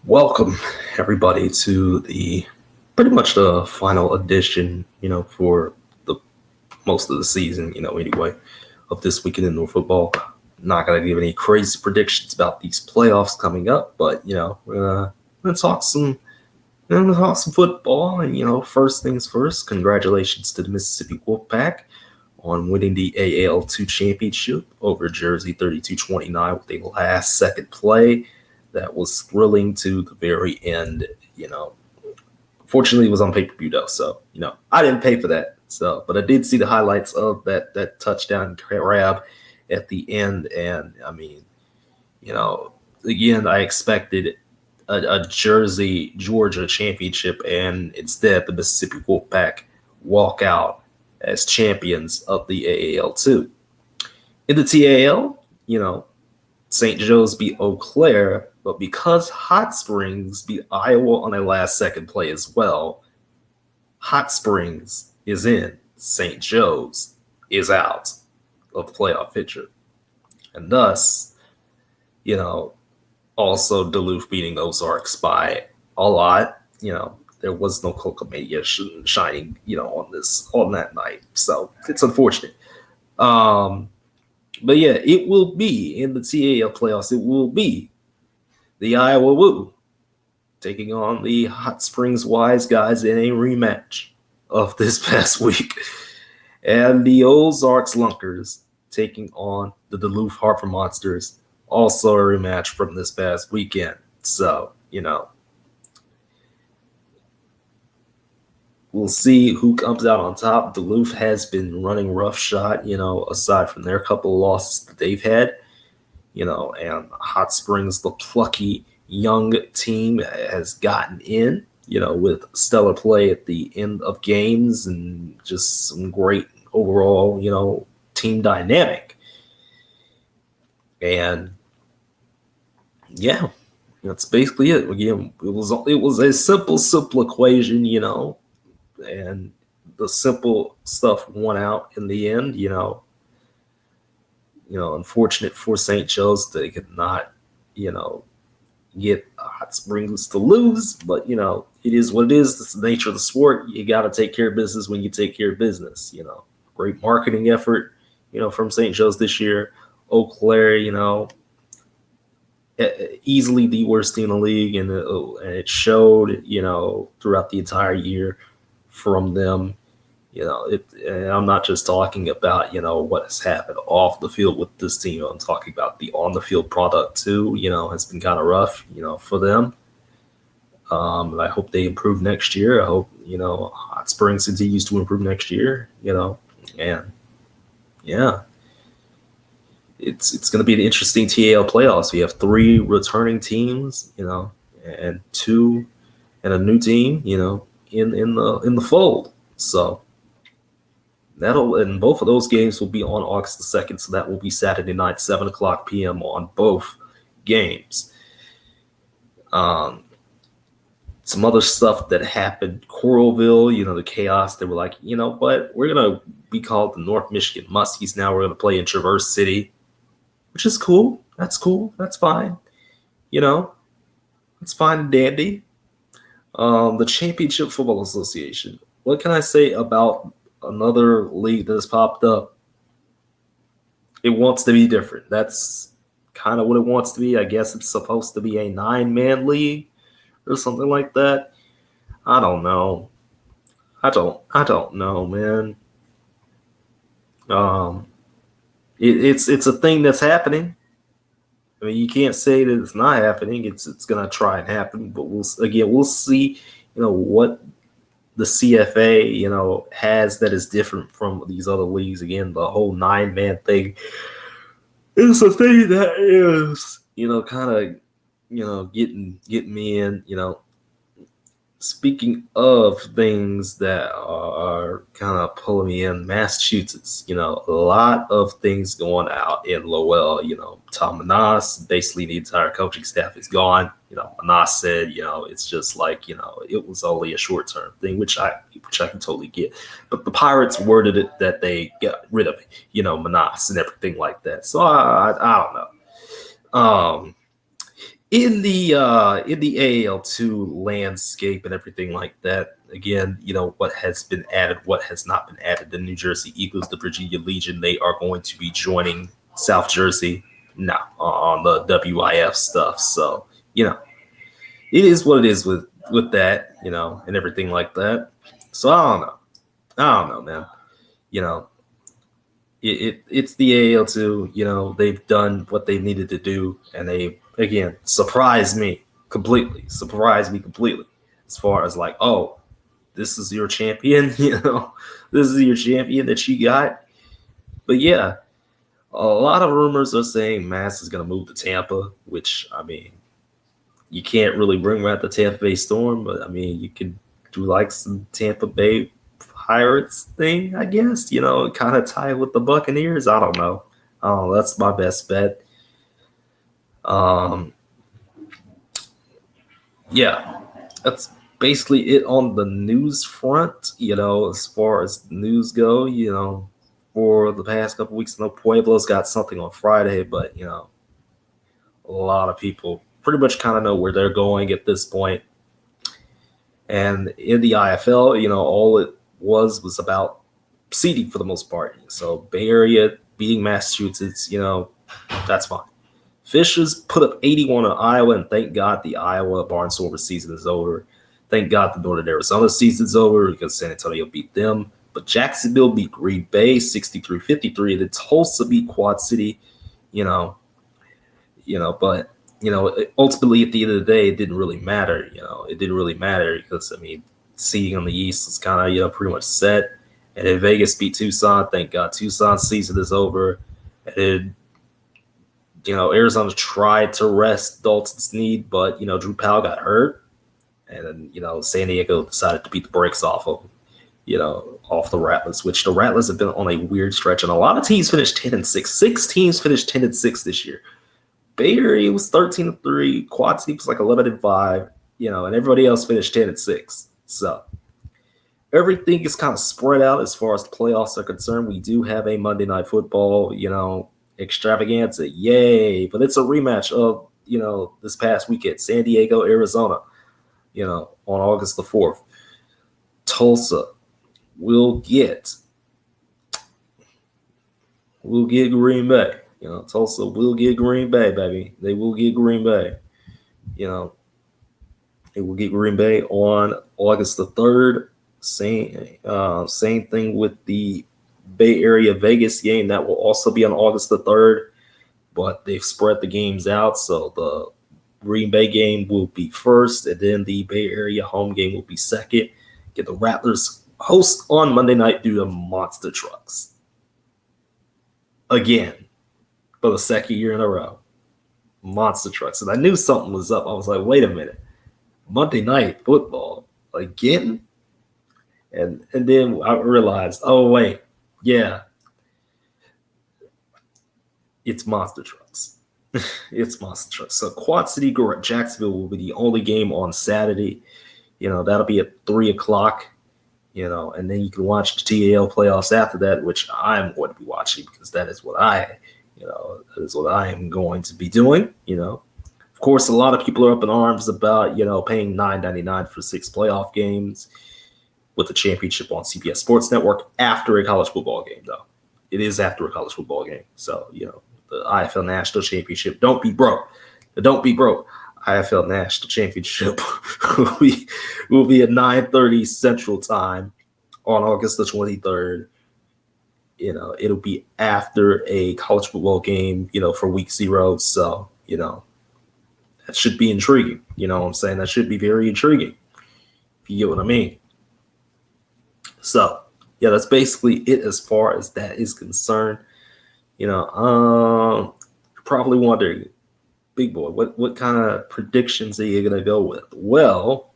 Welcome, everybody, to the pretty much the final edition, for the most of the season, anyway, of This Week in Indoor Football. Not going to give any crazy predictions about these playoffs coming up, but, we're going to talk some. Talk some football, and first things first. Congratulations to the Mississippi Wolfpack on winning the AAL2 championship over Jersey 32-29 with a last-second play that was thrilling to the very end. Fortunately, it was on pay-per-view though, so I didn't pay for that. So, but I did see the highlights of that touchdown grab at the end, and I mean, again, I expected a Jersey Georgia championship, and instead the Mississippi Wolfpack walk out as champions of the AAL2. In the TAL, St. Joe's beat Eau Claire, but because Hot Springs beat Iowa on a last-second play as well, Hot Springs is in, St. Joe's is out of the playoff picture. And thus, also Duluth beating Ozarks by a lot. There was no Kokomedia shining, on that night. So it's unfortunate. But yeah, it will be in the TAL playoffs. It will be the Iowa Woo taking on the Hot Springs Wise Guys in a rematch of this past week. And the Ozarks Lunkers taking on the Duluth Harper Monsters, also a rematch from this past weekend. So, we'll see who comes out on top. Duluth has been running roughshod, aside from their couple of losses that they've had, and Hot Springs, the plucky young team, has gotten in, with stellar play at the end of games and just some great overall, team dynamic. And yeah, that's basically it. Again, it was a simple equation, and the simple stuff won out in the end. Unfortunate for St. Joe's, they could not, get Hot Springs to lose, but it is what it is. It's the nature of the sport. You got to take care of business when you take care of business. Great marketing effort, from St. Joe's this year. Eau Claire, easily the worst team in the league, and it showed, throughout the entire year from them. And I'm not just talking about, what has happened off the field with this team. I'm talking about the on-the-field product too, has been kind of rough, for them. And I hope they improve next year. I hope, Hot Springs continues to improve next year, and yeah. It's going to be an interesting TAL playoffs. We have 3 returning teams, and 2 and a new team, in the fold. So and both of those games will be on August the 2nd. So that will be Saturday night, 7:00 p.m. on both games. Some other stuff that happened, Coralville, the chaos. They were like, what? We're going to be called the North Michigan Muskies now. We're going to play in Traverse City, which is cool. That's cool. That's fine. It's fine and dandy. The Championship Football Association. What can I say about another league that has popped up? It wants to be different. That's kind of what it wants to be. I guess it's supposed to be a 9-man league or something like that. I don't know. I don't know, man. It's a thing that's happening. I mean, you can't say that it's not happening. It's gonna try and happen, but we'll see. What the CFA has that is different from these other leagues. Again, the whole 9-man thing is a thing that is kind of getting me in. Speaking of things that are kind of pulling me in, Massachusetts, a lot of things going out in Lowell. Tom Manas, basically the entire coaching staff is gone. Manas said, it's just like, it was only a short-term thing, which I can totally get. But the Pirates worded it that they got rid of, Manas and everything like that. So I don't know. in the AAL2 landscape and everything like that, again, what has been added, what has not been added. The New Jersey Eagles, the Virginia Legion, they are going to be joining South Jersey now on the WIF stuff. So it is what it is with that, and everything like that. So I don't know, man. You know, it's the AAL2. They've done what they needed to do, and they again surprised me completely. As far as like, oh, this is your champion. This is your champion that you got. But yeah, a lot of rumors are saying Mass is going to move to Tampa, which I mean, you can't really bring back the Tampa Bay Storm, but I mean, you could do like some Tampa Bay Pirates thing, I guess. Kind of tie with the Buccaneers. I don't know. That's my best bet. Um, yeah, that's basically it on the news front. As far as the news go, for the past couple weeks, I know Pueblo's got something on Friday, but a lot of people pretty much kind of know where they're going at this point. And in the IFL, all it was about seeding for the most part. So Bay Area beating Massachusetts, that's fine. Fishers put up 81 on Iowa, and thank God the Iowa Barnstormers season is over. Thank God the Northern Arizona season's over because San Antonio beat them. But Jacksonville beat Green Bay 63-53, and then Tulsa beat Quad City, but ultimately at the end of the day, it didn't really matter. It didn't really matter because I mean, seeding on the East was kind of pretty much set. And then Vegas beat Tucson. Thank God Tucson's season is over. And then Arizona tried to rest Dalton Snead, but Drew Powell got hurt, and then San Diego decided to beat the brakes off of off the Rattlers, which the Rattlers have been on a weird stretch, and a lot of teams finished 10-6. 6 teams finished 10-6 this year. Bay Area was 13-3, Quad City was like 11-5, and everybody else finished 10-6. So everything is kind of spread out as far as the playoffs are concerned. We do have a Monday Night Football, extravaganza, yay! But it's a rematch of this past weekend, San Diego, Arizona, on August the 4th. Tulsa will get Green Bay. Tulsa will get Green Bay, baby. They will get Green Bay. They will get Green Bay on August the 3rd. Same thing with the Bay Area Vegas game. That will also be on August the 3rd. But they've spread the games out. So the Green Bay game will be first, and then the Bay Area home game will be second. Get the Rattlers host on Monday night due to monster trucks. Again, for the second year in a row. Monster trucks. And I knew something was up. I was like, wait a minute. Monday Night Football again? And then I realized, oh, wait. Yeah. It's monster trucks. It's monster trucks. So Quad City, Jacksonville will be the only game on Saturday. That'll be at 3 o'clock. And then you can watch the TAL playoffs after that, which I'm going to be watching because that is what I am going to be doing. Of course, a lot of people are up in arms about, paying $9.99 for 6 playoff games with the championship on CBS Sports Network after a college football game, though. It is after a college football game. So, the IFL National Championship, don't be broke. Don't be broke. IFL National Championship will be at 9:30 Central Time on August the 23rd. It'll be after a college football game, for week 0. So, that should be intriguing. You know what I'm saying? That should be very intriguing, if you get what I mean. So, yeah, that's basically it as far as that is concerned. You're probably wondering, Big Boy, what kind of predictions are you going to go with? Well,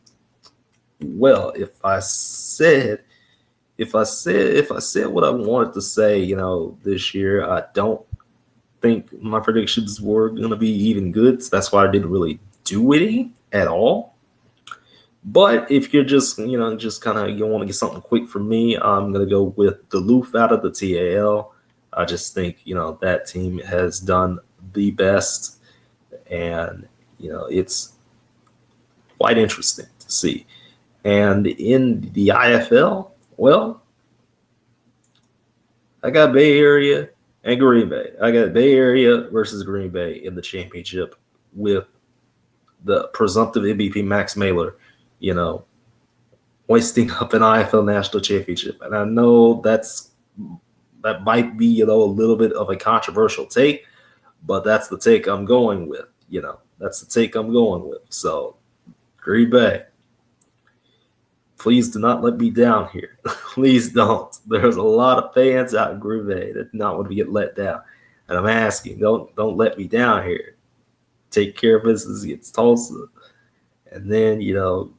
if I said what I wanted to say, this year, I don't think my predictions were going to be even good. So that's why I didn't really do any at all. But if you're just kind of, you want to get something quick from me, I'm going to go with Duluth out of the TAL. I just think, that team has done the best. And, It's quite interesting to see. And in the IFL, well, I got Bay Area and Green Bay. I got Bay Area versus Green Bay in the championship with the presumptive MVP Max Mailer, hoisting up an IFL national championship. And I know that might be, a little bit of a controversial take, but that's the take I'm going with. That's the take I'm going with. So, Green Bay, please do not let me down here. Please don't. There's a lot of fans out in Green Bay that do not want to get let down. And I'm asking, don't let me down here. Take care of business against Tulsa. And then,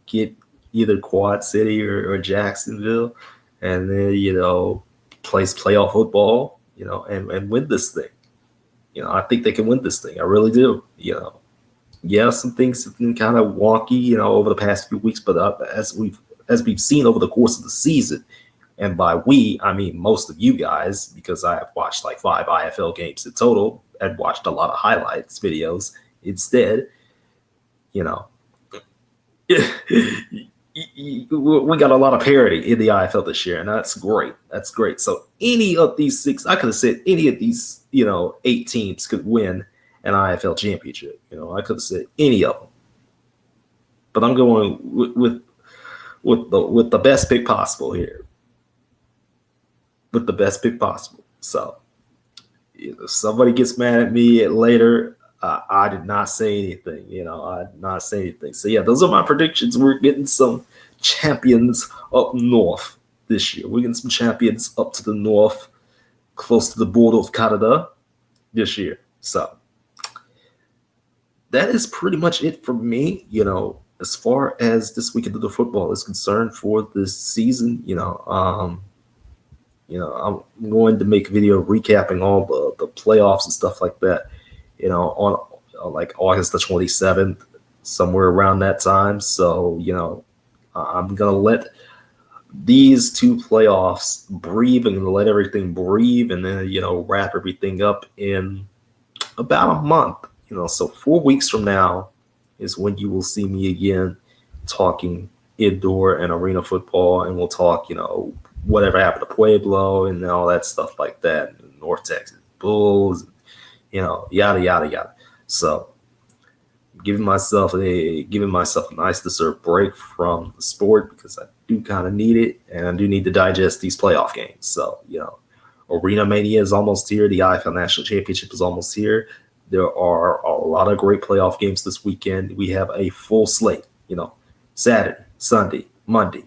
get either Quad City or Jacksonville. And then, play playoff football, and win this thing. I think they can win this thing. I really do. Some things have been kind of wonky, over the past few weeks, but as we've seen over the course of the season, and by we, I mean most of you guys, because I have watched like 5 IFL games in total and watched a lot of highlights videos instead, we got a lot of parity in the IFL this year, and that's great. That's great. So any of these 6, I could have said any of these, 8 teams could win an IFL championship. I could have said any of them, but I'm going with the best pick possible here. With the best pick possible. So if somebody gets mad at me later, I did not say anything. I did not say anything. So yeah, those are my predictions. We're getting some champions up north this year. We're getting some champions up to the north, close to the border of Canada this year. So that is pretty much it for me. As far as this weekend of the football is concerned for this season, I'm going to make a video recapping all the playoffs and stuff like that, on like August the 27th, somewhere around that time. So, I'm going to let these 2 playoffs breathe and let everything breathe, and then, wrap everything up in about a month. So 4 weeks from now is when you will see me again talking indoor and arena football, and we'll talk, whatever happened to Pueblo and all that stuff like that, North Texas Bulls, yada yada yada. So giving myself a nice deserved break from the sport, because I do kind of need it, and I do need to digest these playoff games. So Arena Mania is almost here. The IFL National Championship is almost here. There are a lot of great playoff games this weekend. We have a full slate, Saturday, Sunday, Monday.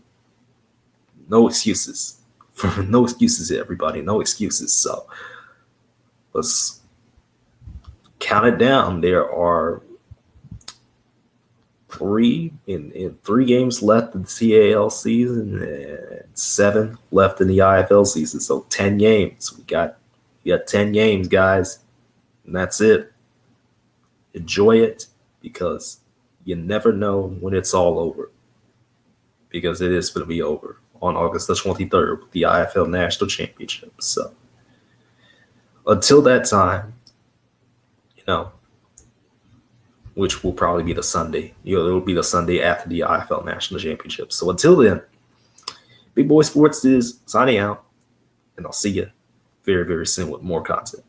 No excuses. No excuses, everybody. No excuses. So let's count it down. There are 3 games left in the CAL season and 7 left in the IFL season. So 10 games. We got 10 games, guys. And that's it. Enjoy it, because you never know when it's all over. Because it is going to be over on August the 23rd with the IFL National Championship. So until that time, which will probably be the Sunday. It will be the Sunday after the IFL National Championship. So until then, Big Boy Sports is signing out, and I'll see you very, very soon with more content.